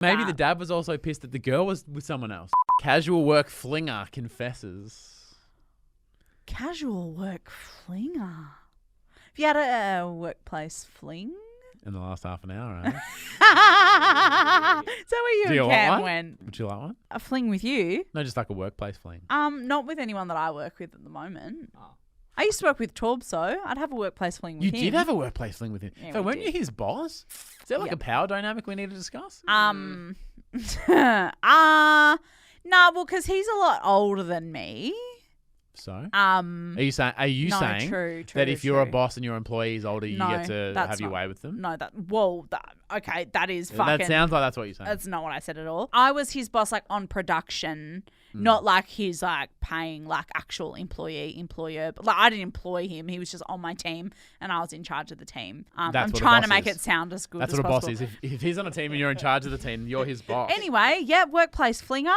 Maybe the dad was also pissed that the girl was with someone else. Casual work flinger confesses. Casual work flinger. Have you had a workplace fling? In the last half an hour, right? Is that where you and Cam went? Would you like one? A fling with you? No, just like a workplace fling. Not with anyone that I work with at the moment. Oh. I used to work with Torb, so I'd have a workplace fling with him. You did have a workplace fling with him. Yeah, so weren't you his boss? Is there like a power dynamic we need to discuss? No, well, because he's a lot older than me. So, are you saying true, that if you're a boss and your employee is older, you get to have your way with them? No, that is fucking... That sounds like that's what you're saying. That's not what I said at all. I was his boss, like, on production, not like he's, like, paying, like, actual employer. But, like, I didn't employ him. He was just on my team, and I was in charge of the team. I'm trying to make it sound as good as possible. That's what a boss is. If he's on a team and you're in charge of the team, you're his boss. Anyway, yeah, workplace flinger.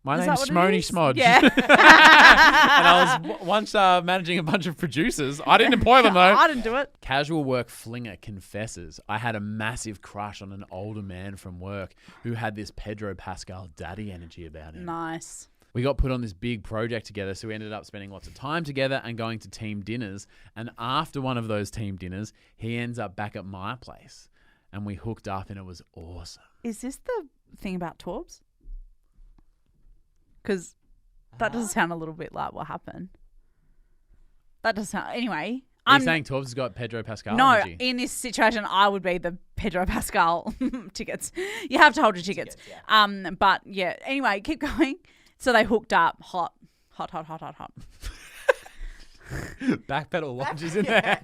My name's Shmony Smodge. Yeah. And I was once managing a bunch of producers. I didn't employ them, though. I didn't do it. Casual work flinger confesses, I had a massive crush on an older man from work who had this Pedro Pascal daddy energy about him. Nice. We got put on this big project together, so we ended up spending lots of time together and going to team dinners. And after one of those team dinners, he ends up back at my place. And we hooked up and it was awesome. Is this the thing about Torbs? Because that does sound a little bit like what happened. That does sound... Anyway. Are you saying Torbs has got Pedro Pascal No, energy? in this situation, I would be the Pedro Pascal tickets. You have to hold your tickets. Yeah. But, yeah. Anyway, keep going. So they hooked up. Hot. Backpedal launches in there.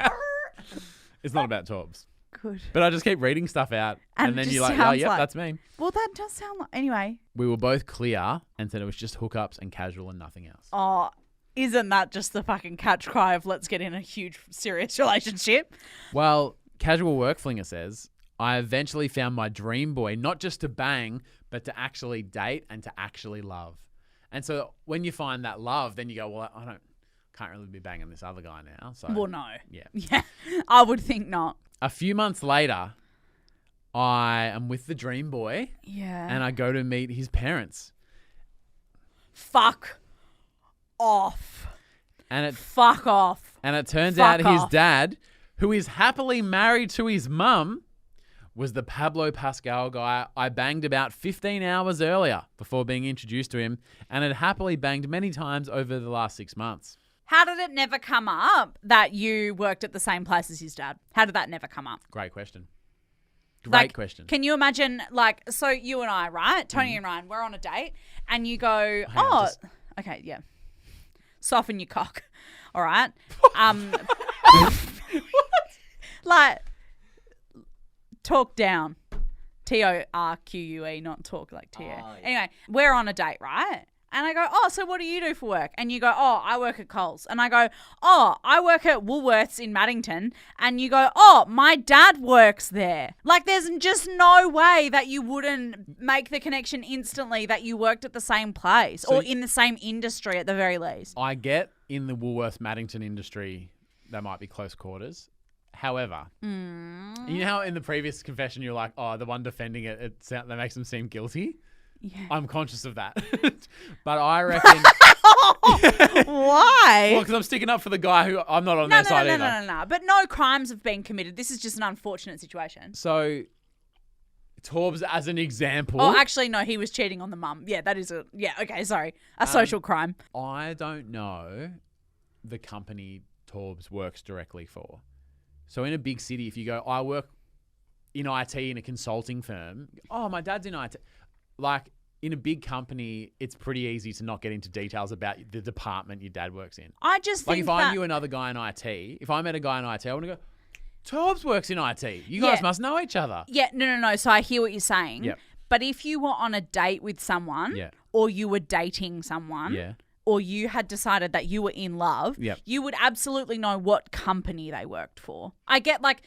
It's not about Torbs. Good. But I just keep reading stuff out. And then you're like, oh, yep, that's me. Well, that does sound like... Anyway. We were both clear and said it was just hookups and casual and nothing else. Oh, isn't that just the fucking catch cry of let's get in a huge, serious relationship? Well, Casual Work Flinger says, I eventually found my dream boy, not just to bang, but to actually date and to actually love. And so when you find that love, then you go, well, can't really be banging this other guy now. So, well, no. Yeah. Yeah, I would think not. A few months later, I am with the dream boy. Yeah. And I go to meet his parents. Fuck off. Fuck off. And it turns out his dad, who is happily married to his mum, was the Pablo Pascal guy I banged about 15 hours earlier before being introduced to him and had happily banged many times over the last 6 months. How did it never come up that you worked at the same place as his dad? How did that never come up? Great question. Great question. Can you imagine, like, so you and I, right? Toni and Ryan, we're on a date and you go, okay, yeah. Soften your cock. All right. Like, talk down. TORQUE, not talk like TO. Yeah. Anyway, we're on a date, right? And I go, oh, so what do you do for work? And you go, oh, I work at Coles. And I go, oh, I work at Woolworths in Maddington. And you go, oh, my dad works there. Like, there's just no way that you wouldn't make the connection instantly that you worked at the same place or in the same industry at the very least. I get in the Woolworths Maddington industry, that might be close quarters. However, you know how in the previous confession you're like, oh, the one defending it that makes them seem guilty? Yeah. I'm conscious of that. But I reckon... Why? Well, because I'm sticking up for the guy who I'm not on their side either. No. But no crimes have been committed. This is just an unfortunate situation. So, Torbs as an example... Oh, actually, no, he was cheating on the mum. Yeah, that is a... Yeah, okay, sorry. A social crime. I don't know the company Torbs works directly for. So in a big city, if you go, I work in IT in a consulting firm. Oh, my dad's in IT. Like, in a big company, it's pretty easy to not get into details about the department your dad works in. I just think if I knew another guy in IT, if I met a guy in IT, I want to go, Torbs works in IT. You guys must know each other. Yeah, no. So I hear what you're saying. Yep. But if you were on a date with someone or you were dating someone or you had decided that you were in love, you would absolutely know what company they worked for. I get like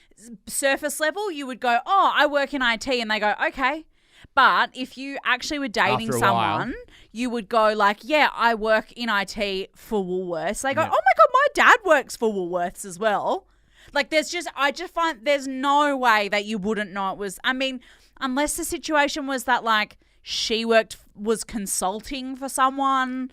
surface level, you would go, oh, I work in IT. And they go, okay. But if you actually were dating someone, you would go like, yeah, I work in IT for Woolworths. They go, oh my God, my dad works for Woolworths as well. Like I just find there's no way that you wouldn't know it was, I mean, Unless the situation was that like she was consulting for someone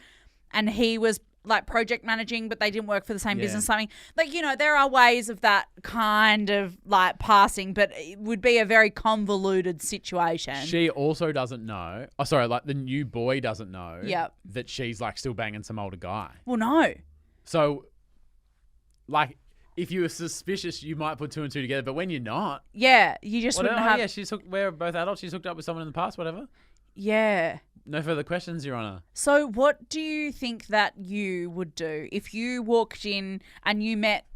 and he was like project managing, but they didn't work for the same business or something. Like, you know, there are ways of that kind of like passing, but it would be a very convoluted situation. She also doesn't know. Oh, sorry, like the new boy doesn't know that she's like still banging some older guy. Well, no. So, like, if you were suspicious, you might put two and two together, but when you're not. Yeah, you just wouldn't have. Yeah, we're both adults. She's hooked up with someone in the past, whatever. Yeah. No further questions, Your Honour. So what do you think that you would do if you walked in and you met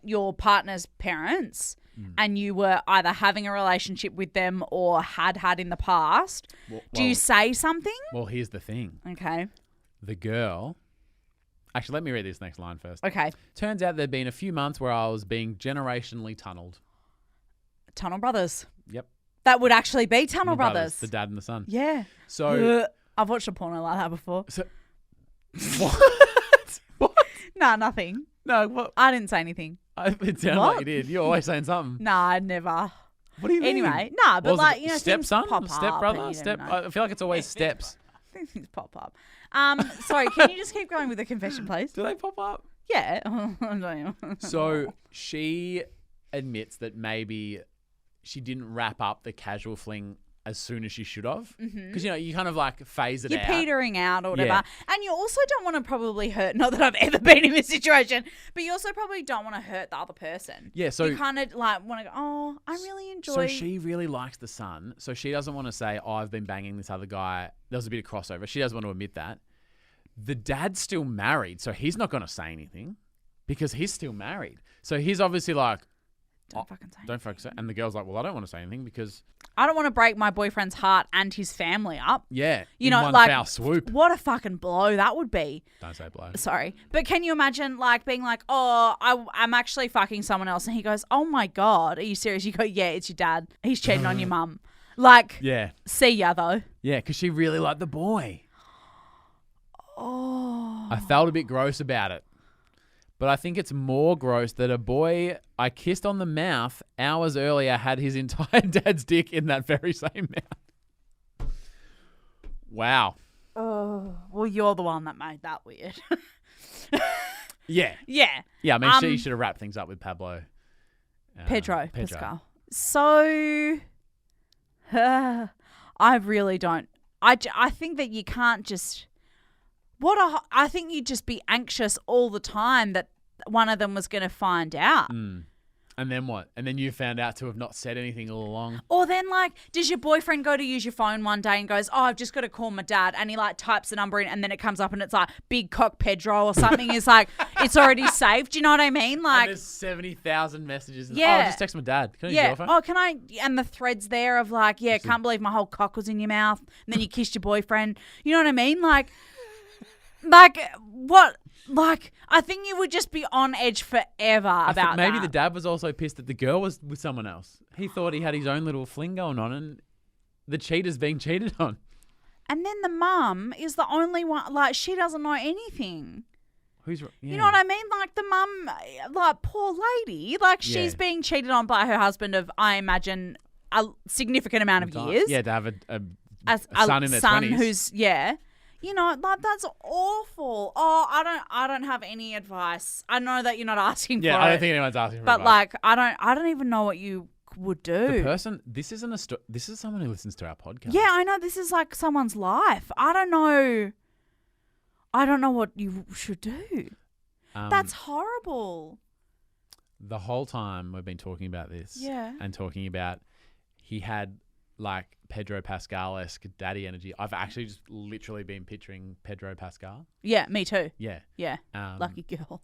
your partner's parents and you were either having a relationship with them or had in the past? Do you say something? Well, here's the thing. Okay. The girl... Actually, let me read this next line first. Okay. Turns out there'd been a few months where I was being generationally tunneled. Tunnel brothers. Yep. That would actually be Tunnel Brothers. The dad and the son. Yeah. So I've watched a porno like that before. So what? What? Nah, nothing. No, what? I didn't say anything. It sounded like you did. You're always saying something. Nah, I never. What do you mean? Anyway, nah, but like, you know, stepson, things pop up. stepbrother, I I feel like it's always steps. Things pop up. Sorry, can you just keep going with the confession, please? Do they pop up? Yeah. So she admits that maybe she didn't wrap up the casual fling as soon as she should have. Because, you know, you kind of like phase it out. You're petering out or whatever. Yeah. And you also don't want to probably hurt, not that I've ever been in this situation, but you also probably don't want to hurt the other person. Yeah, so... You kind of like want to go, oh, I really enjoy... So she really likes the son. So she doesn't want to say, oh, I've been banging this other guy. There was a bit of crossover. She doesn't want to admit that. The dad's still married, so he's not going to say anything because he's still married. So he's obviously like... Don't fucking say anything. Don't fucking say. And the girl's like, well, I don't want to say anything because... I don't want to break my boyfriend's heart and his family up. Yeah. You know, one like, foul swoop. What a fucking blow that would be. Don't say blow. Sorry. But can you imagine like being like, oh, I'm actually fucking someone else. And he goes, oh my God, are you serious? You go, yeah, it's your dad. He's cheating on your mum. Like, yeah. See ya though. Yeah, because she really liked the boy. Oh. I felt a bit gross about it. But I think it's more gross that a boy I kissed on the mouth hours earlier had his entire dad's dick in that very same mouth. Wow. Oh, well, you're the one that made that weird. Yeah. Yeah. Yeah, I mean, she should have wrapped things up with Pablo. Pedro Pascal. So, I really don't. I think that you can't just... I think you'd just be anxious all the time that one of them was going to find out. And then what? And then you found out to have not said anything all along. Or then like, does your boyfriend go to use your phone one day and goes, oh, I've just got to call my dad. And he like types the number in and then it comes up and it's like big cock Pedro or something. It's like, it's already saved. Do you know what I mean? Like, and there's 70,000 messages. Yeah. Oh, just text my dad. Can I use your phone? Oh, can I? And the threads there of like, yeah, can't believe my whole cock was in your mouth. And then you kissed your boyfriend. You know what I mean? Like what? Like, I think you would just be on edge forever about maybe that. the dad was also pissed that the girl was with someone else. He thought he had his own little fling going on and the cheater's being cheated on. And then the mum is the only one, like, she doesn't know anything. Yeah. You know what I mean? Like, the mum, like, poor lady, like, she's being cheated on by her husband of, I imagine, a significant amount of years. Yeah, to have a son in their 20s. Who's, you know, like, that's awful. Oh, I don't have any advice. I know that you're not asking for it. Yeah, I don't think anyone's asking for it. But like, I don't even know what you would do. The person, this isn't this is someone who listens to our podcast. Yeah, I know this is like someone's life. I don't know what you should do. That's horrible. The whole time we've been talking about this. Yeah. And talking about he had like Pedro Pascal-esque daddy energy. I've actually just literally been picturing Pedro Pascal. Yeah, me too. Yeah. Yeah. Lucky girl.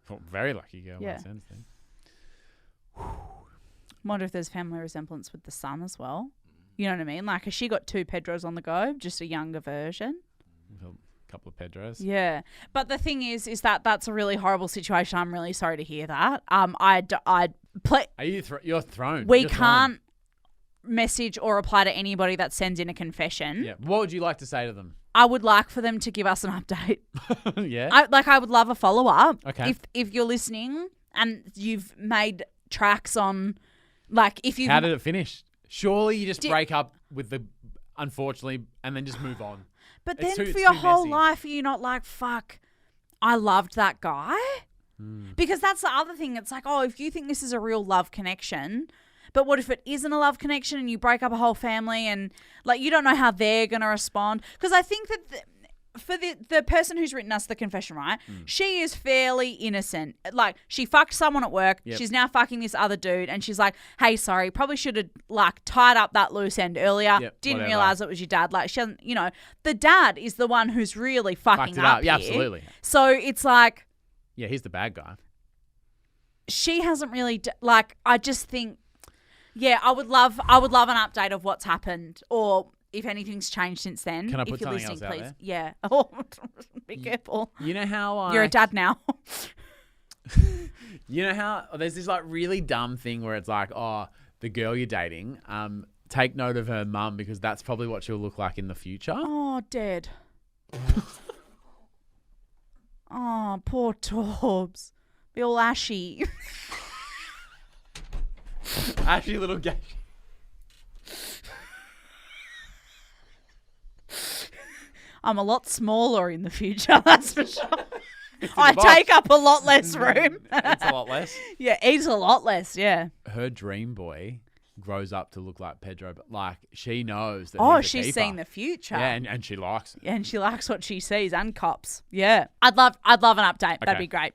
Well, very lucky girl. Yeah. Wonder if there's family resemblance with the son as well. You know what I mean? Like, has she got two Pedros on the go? Just a younger version? A couple of Pedros. Yeah. But the thing is that that's a really horrible situation. I'm really sorry to hear that. You're thrown. We can't message or reply to anybody that sends in a confession. Yeah. What would you like to say to them? I would like for them to give us an update. Yeah. I would love a follow up. Okay. If you're listening and you've made tracks on Like, if you... How did it finish? Surely you just break up with the... Unfortunately, and then just move on. But then for your whole life, you're not like, fuck, I loved that guy. Because that's the other thing. It's like, oh, if you think this is a real love connection, but what if it isn't a love connection and you break up a whole family and, like, you don't know how they're going to respond? Because I think that for the person who's written us the confession, right, she is fairly innocent. Like, she fucked someone at work. Yep. She's now fucking this other dude. And she's like, hey, sorry, probably should have, like, tied up that loose end earlier. Yep, didn't realize it was your dad. Like, she doesn't, you know, the dad is the one who's really fucking up. Yeah, here. Absolutely. So it's like... Yeah, he's the bad guy. She hasn't really, like, I just think, yeah, I would love an update of what's happened or if anything's changed since then. Can I put something else out there? Yeah. Oh, be careful. You know how you're a dad now. You know how there's this, like, really dumb thing where it's like, oh, the girl you're dating, take note of her mum because that's probably what she'll look like in the future. Oh, dead. Oh, poor Torbs. Be all ashy. Ashy little gash. I'm a lot smaller in the future, that's for sure. I take up a lot less room. It's a lot less. Yeah, eats a lot less, yeah. Her dream boy grows up to look like Pedro, but, like, she knows that she's seen the future. Yeah, and she likes it. And she likes what she sees and cops. Yeah. I'd love an update. Okay. That'd be great.